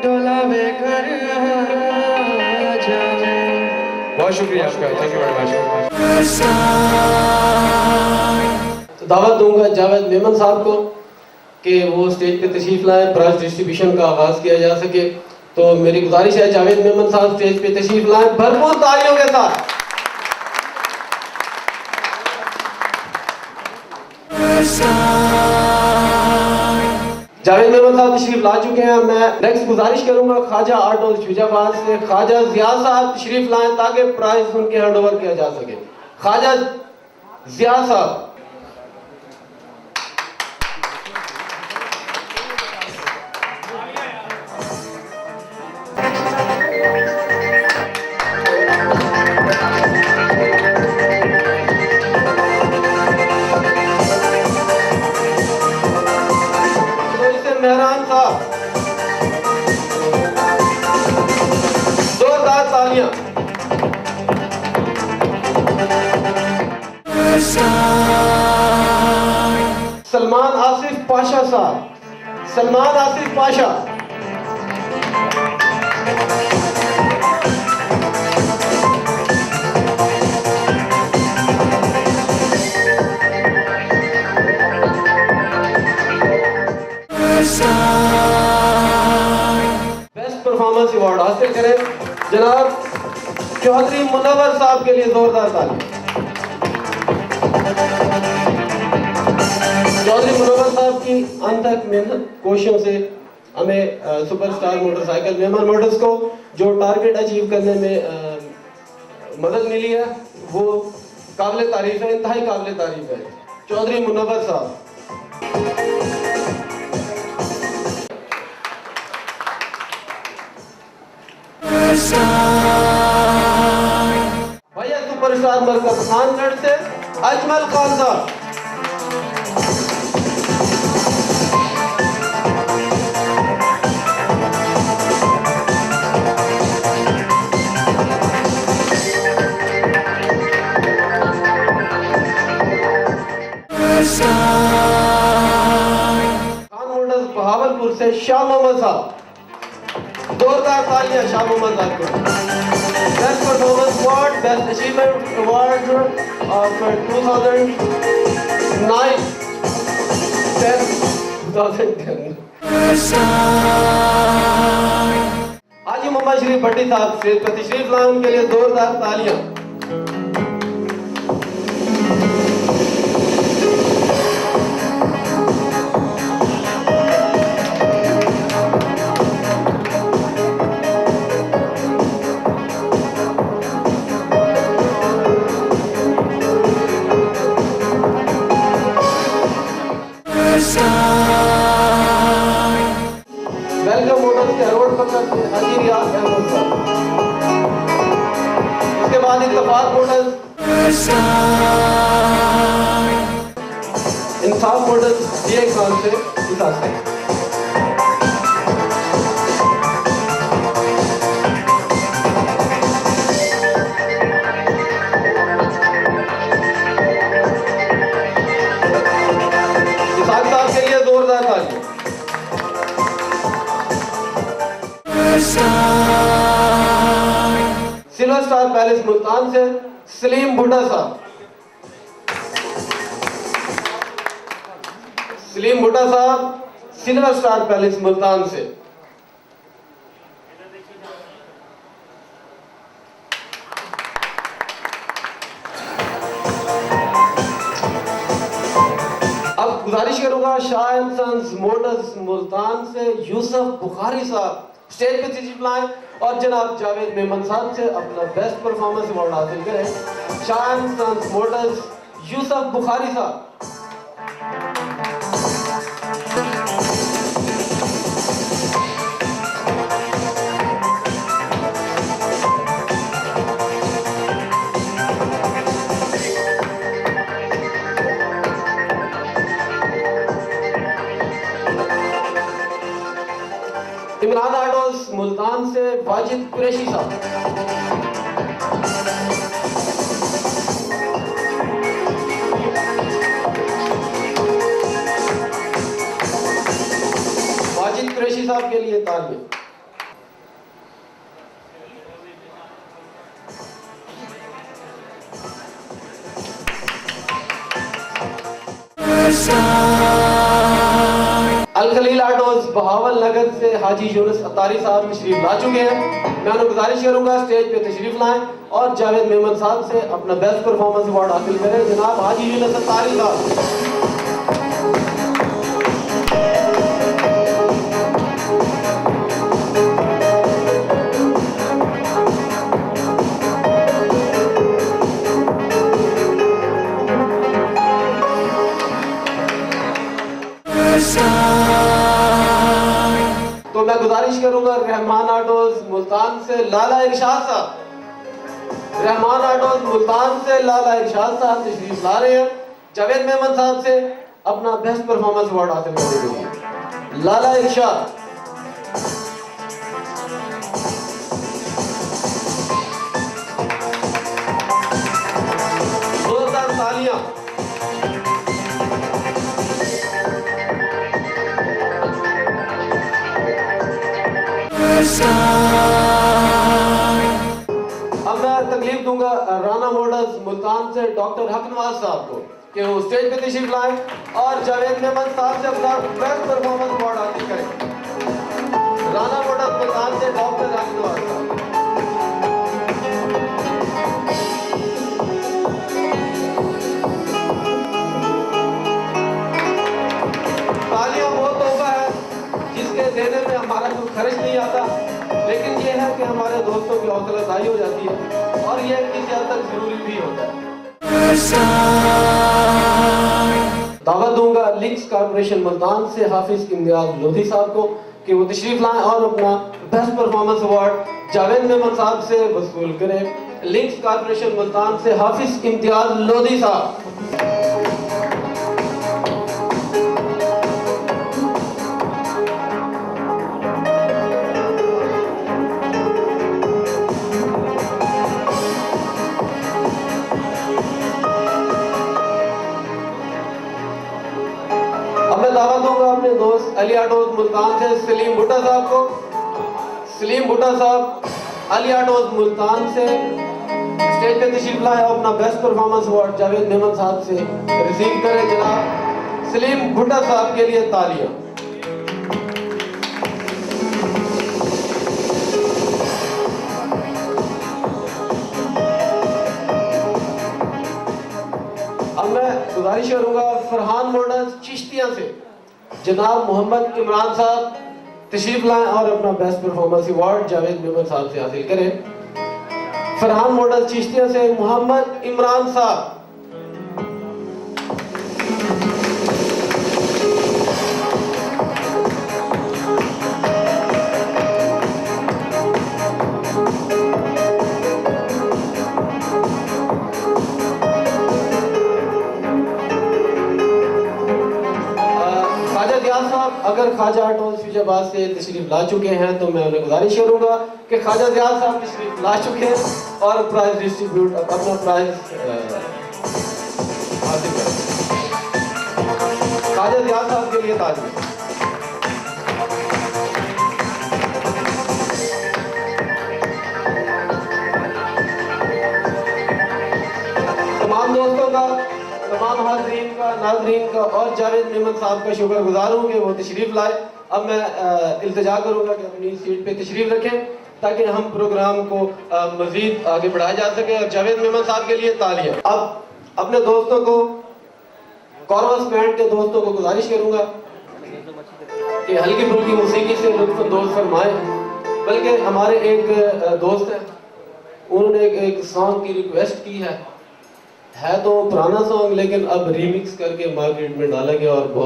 डोलावे घर आजा। बहुत शुक्रिया आपका, थैंक यू वेरी मच। तो दावत दूंगा जावेद मेमन साहब को कि वो स्टेज पे तशरीफ लाएं, प्राइज डिस्ट्रीब्यूशन का आगाज किया जा सके। तो मेरी गुजारिश है जावेद मेमन साहब स्टेज पे तशरीफ लाएं भरपूर तालियों के साथ। जावेद मेमन साहब तशरीफ ला चुके हैं। मैं नेक्स्ट गुजारिश करूंगा ख्वाजा आर्टो शुजाबाद से ख्वाजा जिया साहब तशरीफ लाएं ताकि प्राइज उनके हैंड ओवर किया जा सके। ख्वाजा जिया साहब। मेहरान साहब, जोरदार तालियां। सलमान आसिफ पाशा साहब, Salman Asif Pasha. Best performance award हासिल करें जनाब चौधरी मुनव्वर साहब के लिए जोरदार ताली। चौधरी मुनव्वर साहब की अनथक मेहनत कोशिशों से हमें सुपरस्टार मोटरसाइकिल मेमन मोटर्स को जो टारगेट अचीव करने में मदद मिली है वो काबिल तारीफ है, इंतहाई काबिल तारीफ है। चौधरी मुनव्वर साहब। भैया सुपरस्टार मरकज खानगढ़ से अजमल खान साहब। खान मोटर्स बहावलपुर से शाह मोहम्मद साहब। जोरदार तालियां शाह मोहम्मद साहब को। Best performance award, best achievement award of 2010। हाजी मोहम्मद शरीफ भट्टी साहब से तशरीफ लाए, उनके लिए जोरदार तालियां। वेलकम मोटर्स के रोड पर हाजी रियाज अहमद साहब। इसके बाद इत्तफाक मोटर्स, इंसाफ मोटर्स ये खान से इसास है। इसाक साहब के लिए जोरदार तालियां। सिल्वर स्टार पैलेस मुल्तान से सलीम भुट्टा साहब। सलीम भुट्टा साहब सिल्वर स्टार पैलेस मुल्तान से। अब गुजारिश करूंगा Shah and Sons Motors Multan से यूसुफ बुखारी साहब स्टेज पे तशरीफ लाएं और जनाब जावेद मेमन साहब से अपना बेस्ट परफॉर्मेंस अवार्ड हासिल करें। Shah and Sons Motors Yusuf Bukhari साहब। इमरान आर्टोस मुल्तान से वाजिद कुरैशी साहब। वाजिद कुरैशी साहब के लिए तालियां। अल खलील आर्टोज बहावल नगर से हाजी यूनुस अतारी साहब तशरीफ ला चुके हैं। मैं उन्हें गुजारिश करूंगा स्टेज पे तशरीफ लाएं और जावेद मेमन साहब से अपना बेस्ट परफॉर्मेंस अवार्ड हासिल करें। जनाब हाजी यूनुस अतारी साहब। तो मैं गुजारिश करूंगा रहमान आर्टोज मुल्तान से लाला इरशाद साहब। रहमान आर्टोज मुल्तान से लाला इरशाद साहब तशरीफ ला रहे हैं जावेद मेमन साहब से अपना बेस्ट परफॉर्मेंस अवार्ड हासिल करने के लिए। लाला इरशाद। जोरदार तालियां। अब मैं तकलीफ दूंगा राना मॉडल्स मुल्तान से डॉक्टर हक नवाज साहब को कि वो स्टेज पे तशरीफ लाएं और जावेद मेमन साहब से अपना बेस्ट परफॉर्मेंस अवार्ड हासिल करें। राना मॉडल्स मुल्तान से डॉक्टर हक नवाज साहब। तालियां वो तोहफा है जिसके देने में हमारा कोई खर्च नहीं आता, लेकिन ये है कि हमारे दोस्तों की हौसला अफजाई हो जाती है और ये किसी हद तक जरूरी भी होता है। दावत दूंगा लिंक्स कॉर्पोरेशन मुल्तान से हाफिज इम्तियाज लोधी साहब को कि वो तशरीफ लाएं और अपना best performance award Javed Memon साहब से वसूल करें। लिंक्स कॉर्पोरेशन मुल्तान से हाफिज इम्तियाज लोधी साहब। दावा दूंगा अपने दोस्त अली आर्टोज मुल्तान से सलीम भुट्टा साहब को। सलीम भुट्टा साहब अली आर्टोज मुल्तान से स्टेज पे तशरीफ लाए और अपना best performance award Javed Memon साहब से रिसीव करें। जनाब सलीम भुट्टा साहब के लिए तालियां। अब मैं गुजारिश करूंगा फरहान मॉडल्स चिश्तिया से जनाब मोहम्मद इमरान साहब तशरीफ लाएं और अपना best performance award Javed Memon साहब से हासिल करें। फरहान मॉडल्स चिश्तिया से मोहम्मद इमरान साहब। अगर ख्वाजा आर्टोज फैजाबाद से तशरीफ ला चुके हैं तो मैं उन्हें गुजारिश करूंगा कि ख्वाजा ज़ियाद साहब तशरीफ ला चुके हैं और प्राइज डिस्ट्रीब्यूट अपना प्राइज हासिल करें। ख्वाजा ज़ियाद साहब के लिए तालियां। तमाम दोस्तों का, तमाम हाज़रीन का, नाज़रीन का और जावेद मेमन साहब का शुक्रगुजार हूँ कि वो तशरीफ लाए। अब मैं इल्तिजा करूँगा कि अपनी सीट पे तशरीफ रखें ताकि हम प्रोग्राम को मज़ीद आगे बढ़ाया जा सके। और जावेद मेमन साहब के लिए तालियां। अब अपने दोस्तों को, कॉर्वस बैंड के दोस्तों को गुजारिश करूँगा कि हल्की फुल्की मौसीकी से लुत्फ़अंदोज़ फरमाएं। बल्कि हमारे एक दोस्त हैं, उन्होंने एक सॉन्ग की रिक्वेस्ट की है तो पुराना सॉन्ग लेकिन अब रीमिक्स करके मार्केट में डाला गया और बहुत